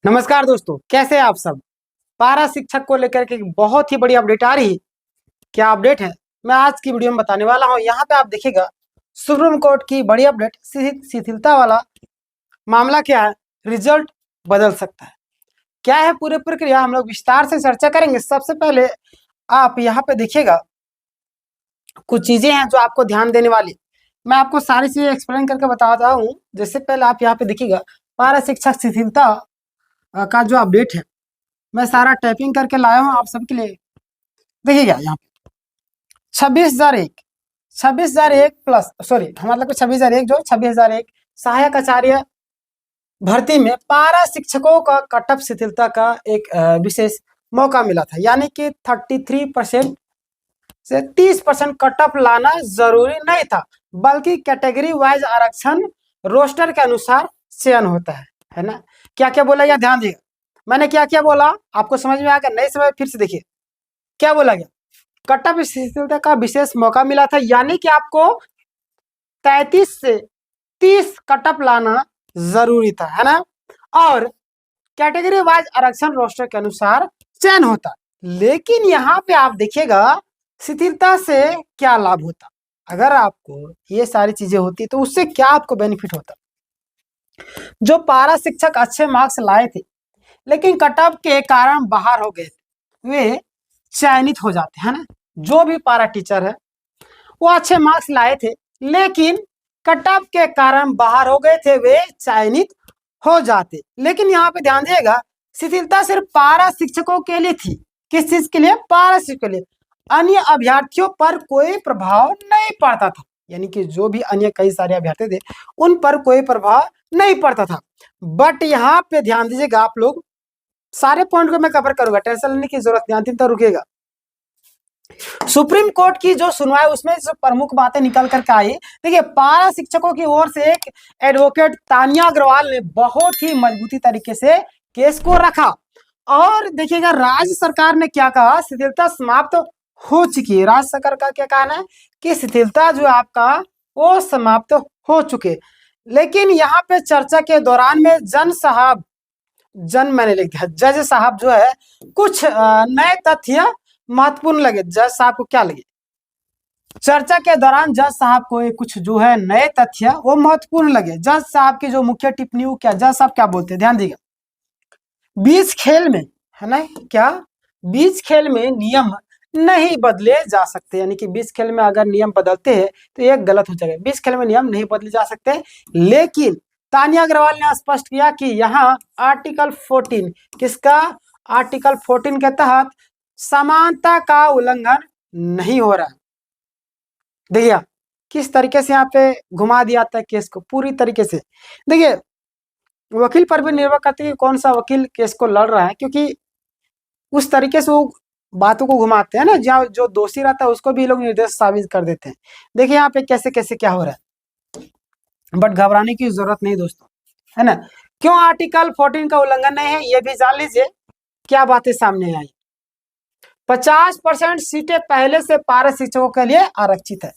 नमस्कार दोस्तों, कैसे हैं आप सब। पारा शिक्षक को लेकर के एक बहुत ही बड़ी अपडेट आ रही है। क्या अपडेट है, मैं आज की वीडियो में बताने वाला हूं। यहाँ पे आप देखिएगा सुप्रीम कोर्ट की बड़ी अपडेट, शिथिलता वाला मामला क्या है, रिजल्ट बदल सकता है। क्या है पूरी प्रक्रिया, हम लोग विस्तार से चर्चा करेंगे। सबसे पहले आप यहाँ पे देखिएगा कुछ चीजें हैं जो आपको ध्यान देने वाली। मैं आपको सारी चीजें एक्सप्लेन करके बताता हूँ। जैसे पहले आप यहाँ पे देखिएगा पारा शिक्षक शिथिलता का जो अपडेट है, मैं सारा टाइपिंग करके लाया हूँ आप सबके लिए। देखिएगा यहाँ पे 26,001 प्लस हमारा मतलब 26,001 जो 26,001 सहायक आचार्य भर्ती में पारा शिक्षकों का कट ऑफ शिथिलता का एक विशेष मौका मिला था। यानी कि 33% से 30% कट ऑफ लाना जरूरी नहीं था, बल्कि कैटेगरी वाइज आरक्षण रोस्टर के अनुसार चयन होता है ना। क्या क्या बोला गया, ध्यान दिएगा। मैंने क्या क्या बोला, आपको समझ में आ गया? नहीं समझ, फिर से देखिए क्या बोला गया। कट ऑफ शिथिलता का विशेष मौका मिला था, यानी कि आपको 33 से 30 कट ऑफ लाना जरूरी था, है ना। और कैटेगरी वाइज आरक्षण रोस्टर के अनुसार चयन होता। लेकिन यहाँ पे आप देखिएगा शिथिलता से क्या लाभ होता। अगर आपको ये सारी चीजें होती तो उससे क्या आपको बेनिफिट होता। जो पारा शिक्षक अच्छे मार्क्स लाए थे लेकिन कट ऑफ के कारण बाहर हो गए थे, वे चयनित हो जाते हैं ना। जो भी पारा टीचर है वो अच्छे मार्क्स लाए थे लेकिन कट ऑफ के कारण बाहर हो गए थे, वे चयनित हो जाते। लेकिन यहाँ पे ध्यान दिएगा शिथिलता सिर्फ पारा शिक्षकों के लिए थी। किस चीज के लिए? पारा शिक्षकों के लिए। अन्य अभ्यर्थियों पर कोई प्रभाव नहीं पड़ता था। यानी कि जो भी अन्य कई सारे अभ्यर्थी थे उन पर कोई प्रभाव नहीं पड़ता था। बट यहाँ पे ध्यान दीजिएगा आप लोग, सारे पॉइंट को मैं कवर करूंगा, टेंशन लेने की जरूरत नहीं, अंतिम तक रुकेगा। सुप्रीम कोर्ट की जो सुनवाई उसमें जो प्रमुख बातें निकल करके आई, देखिए पारा शिक्षकों की ओर से एक एडवोकेट तानिया अग्रवाल ने बहुत ही मजबूती तरीके से केस को रखा। और देखिएगा राज्य सरकार ने क्या कहा, शिथिलता समाप्त हो चुकी है। राज्य सरकार का क्या कहना है कि शिथिलता जो आपका वो समाप्त हो चुके। लेकिन यहाँ पे चर्चा के दौरान में मैंने लिख दिया, जज साहब जो है कुछ नए तथ्य महत्वपूर्ण लगे। जज साहब को क्या लगे? चर्चा के दौरान जज साहब को कुछ जो है नए तथ्य वो महत्वपूर्ण लगे। जज साहब की जो मुख्य टिप्पणी वो क्या, जज साहब क्या बोलते हैं, ध्यान दीजिएगा। बीच खेल में, है ना, क्या बीच खेल में नियम नहीं बदले जा सकते। यानी कि बीच खेल में अगर नियम बदलते हैं तो ये गलत हो जाएगा। बीच खेल में नियम नहीं बदले जा सकते। लेकिन तानिया अग्रवाल ने स्पष्ट किया कि यहाँ आर्टिकल 14, किसका? आर्टिकल 14 के तहत समानता का उल्लंघन नहीं हो रहा है। देखिए किस तरीके से यहाँ पे घुमा दिया था केस को पूरी तरीके से। देखिए वकील पर भी निर्भर करती है कौन सा वकील केस को लड़ रहा है, क्योंकि उस तरीके से वो बातों को घुमाते हैं ना, जहाँ जो दोषी रहता है उसको भी लोग निर्दोष साबित कर देते हैं। देखिए यहाँ पे कैसे कैसे क्या हो रहा है, बट घबराने की जरूरत नहीं दोस्तों, है ना। क्यों आर्टिकल 14 का उल्लंघन नहीं है, ये भी जान लीजिए क्या बातें सामने आई। 50% सीटें पहले से पारा शिक्षकों के लिए आरक्षित है।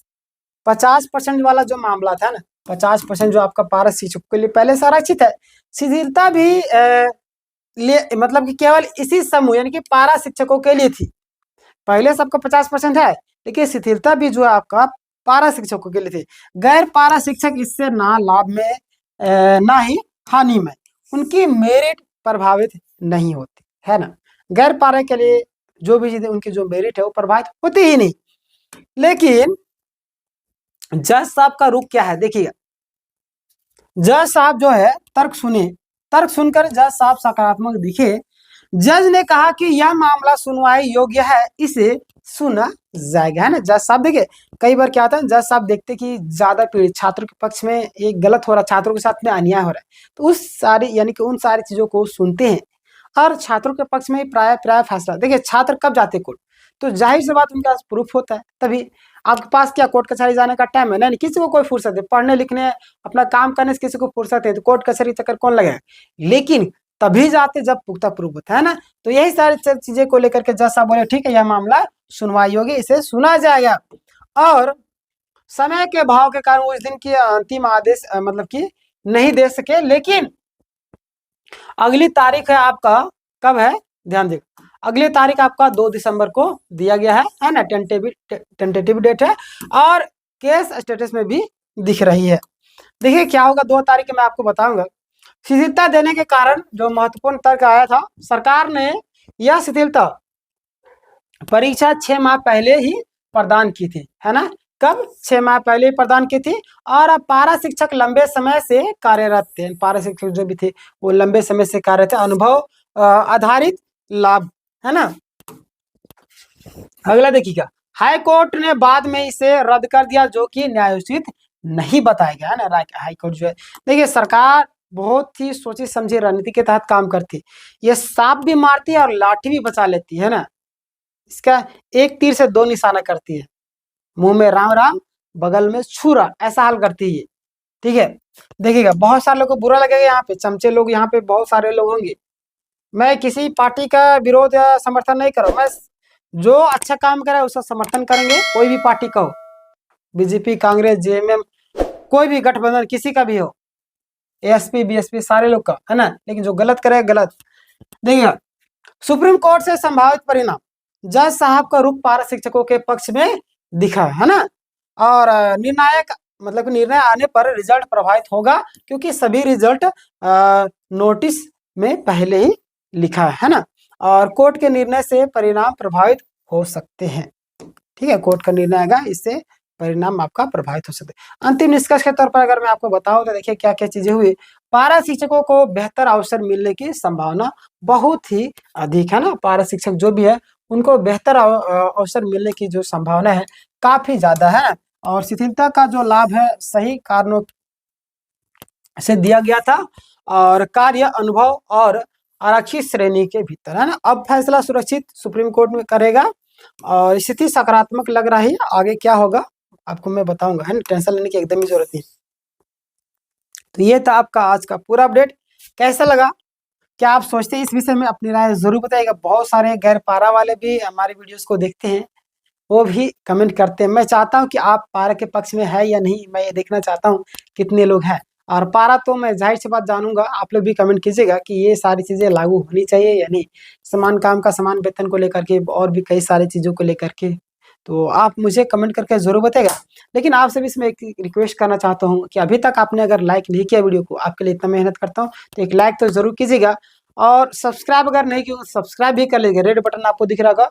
50% वाला जो मामला था ना, 50% जो आपका पारा शिक्षकों के लिए पहले से आरक्षित है। शिथिलता भी मतलब कि केवल इसी समूह यानी कि पारा शिक्षकों के लिए थी। पहले सबका 50% है, लेकिन शिथिलता भी जो है आपका पारा शिक्षकों के लिए थी। गैर पारा शिक्षक इससे ना लाभ में ना ही हानि में उनकी मेरिट प्रभावित नहीं होती, है ना। गैर पारा के लिए जो भी चीजें उनकी जो मेरिट है वो प्रभावित होती ही नहीं। लेकिन जज साहब का रुख क्या है, देखिएगा। जज साहब जो है तर्क सुने, तर्क सुनकर जज साहब सकारात्मक दिखे। जज ने कहा कि यह मामला सुनवाई योग्य है, इसे सुना जाएगा, है ना। जज साहब देखिए कई बार क्या होता है, जज साहब देखते कि ज्यादा पीड़ित छात्रों के पक्ष में एक गलत हो रहा है, छात्रों के साथ में अन्याय हो रहा है, तो उस सारी यानी कि उन सारी चीजों को सुनते हैं और छात्रों के पक्ष में प्राय फैसला। देखिए छात्र कब जाते कोर्ट, तो जाहिर सी बात उनके पास प्रूफ होता है। तभी आपके पास क्या कोर्ट कचहरी जाने का टाइम है? नहीं, किसी को कोई फुर्सत है पढ़ने लिखने अपना काम करने से, किसी को फुर्सत है तो कोर्ट कचहरी चक्कर कौन लगाए। लेकिन तभी जाते जब पुख्ता प्रूफ होता है ना। तो यही सारी चीजें को लेकर के जज साहब बोले ठीक है यह मामला सुनवाई होगी, इसे सुना जाएगा। और समय के भाव के कारण उस दिन की अंतिम आदेश मतलब कि नहीं दे सके। लेकिन अगली तारीख है आपका, कब है ध्यान देखो, अगली तारीख आपका 2 दिसंबर को दिया गया है ना, टेंटेटिव डेट है, और केस स्टेटस में भी दिख रही है। देखिए क्या होगा 2 तारीख मैं आपको बताऊंगा। शिथिलता देने के कारण जो महत्वपूर्ण तर्क आया था, सरकार ने यह शिथिलता परीक्षा 6 माह पहले ही प्रदान की थी, है ना, कब 6 माह पहले ही प्रदान की थी। और अब पारा शिक्षक लंबे समय से कार्यरत थे, पारा शिक्षक जो भी थे वो लंबे समय से कार्यरत थे, अनुभव आधारित लाभ, है ना। अगला देखिएगा, हाई कोर्ट ने बाद में इसे रद्द कर दिया, जो कि न्यायोचित नहीं बताया गया, है ना। हाई कोर्ट जो है, देखिए सरकार बहुत ही सोची समझी रणनीति के तहत काम करती है, ये सांप भी मारती है और लाठी भी बचा लेती है ना, इसका एक तीर से 2 निशाना करती है, मुंह में राम राम बगल में छुरा, ऐसा हाल करती है, ठीक है। देखिएगा बहुत सारे लोगों को बुरा लगेगा, यहाँ पे चमचे लोग, यहाँ पे बहुत सारे लोग होंगे। मैं किसी पार्टी का विरोध या समर्थन नहीं कर रहा हूं, मैं जो अच्छा काम करे उसका समर्थन करेंगे, कोई भी पार्टी का हो, बीजेपी, कांग्रेस, जेएमएम, कोई भी गठबंधन किसी का भी हो, एएसपी, बीएसपी, सारे लोग का, है ना। लेकिन जो गलत करे गलत। देखिएगा सुप्रीम कोर्ट से संभावित परिणाम, जज साहब का रुख पारा शिक्षकों के पक्ष में दिखा, है ना। और निर्णायक मतलब निर्णय आने पर रिजल्ट प्रभावित होगा, क्योंकि सभी रिजल्ट नोटिस में पहले ही लिखा है ना। और कोर्ट के निर्णय से परिणाम प्रभावित हो सकते हैं, ठीक है, कोर्ट का निर्णय आएगा, इससे परिणाम आपका प्रभावित हो सकते हैं। अंतिम निष्कर्ष के तौर पर अगर मैं आपको बताऊं तो देखिए क्या क्या चीजें हुई। पारा शिक्षकों को बेहतर अवसर मिलने की संभावना बहुत ही अधिक है ना, पारा शिक्षक जो भी है उनको बेहतर अवसर मिलने की जो संभावना है काफी ज्यादा है। और शिथिलता का जो लाभ है सही कारणों से दिया गया था, और कार्य अनुभव और आरक्षित श्रेणी के भीतर, है ना। अब फैसला सुरक्षित सुप्रीम कोर्ट में करेगा, और स्थिति सकारात्मक लग रही है, आगे क्या होगा आपको मैं बताऊंगा, है ना, टेंशन लेने की एकदम ही जरूरत नहीं। तो ये था आपका आज का पूरा अपडेट, कैसा लगा, क्या आप सोचते हैं इस विषय में, अपनी राय जरूर बताइएगा। बहुत सारे गैर पारा वाले भी हमारे वीडियोस को देखते हैं, वो भी कमेंट करते हैं। मैं चाहता हूं कि आप पारा के पक्ष में है या नहीं, मैं ये देखना चाहता हूं कितने लोग हैं। और पारा तो मैं जाहिर सी बात जानूंगा, आप लोग भी कमेंट कीजिएगा कि ये सारी चीजें लागू होनी चाहिए या नहीं, समान काम का समान वेतन को लेकर के, और भी कई सारी चीजों को लेकर के। तो आप मुझे कमेंट करके जरूर बताएगा। लेकिन आपसे भी इसमें एक रिक्वेस्ट करना चाहता हूँ कि अभी तक आपने अगर लाइक नहीं किया वीडियो को, आपके लिए इतना मेहनत करता हूँ, तो एक लाइक तो जरूर कीजिएगा, और सब्सक्राइब अगर नहीं किया सब्सक्राइब भी कर लीजिएगा। रेड बटन आपको दिख रहा होगा,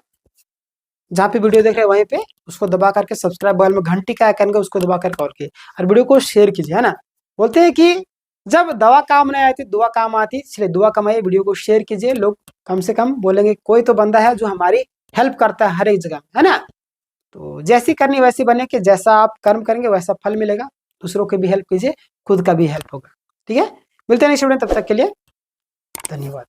जहाँ पे वीडियो देख रहे हैं वहीं पे उसको दबा करके सब्सक्राइब, बगल में घंटी का आइकन का उसको दबा करके और वीडियो को शेयर कीजिए, है ना। बोलते हैं कि जब दवा काम नहीं आती दुआ काम आती, इसलिए दुआ कमाइए, वीडियो को शेयर कीजिए। लोग कम से कम बोलेंगे कोई तो बंदा है जो हमारी हेल्प करता है हर एक जगह, है ना। तो जैसी करनी वैसी बने, कि जैसा आप कर्म करेंगे वैसा फल मिलेगा। दूसरों की भी हेल्प कीजिए, खुद का भी हेल्प होगा, ठीक है। मिलते हैं नेक्स्ट वीडियो में, तब तक के लिए धन्यवाद।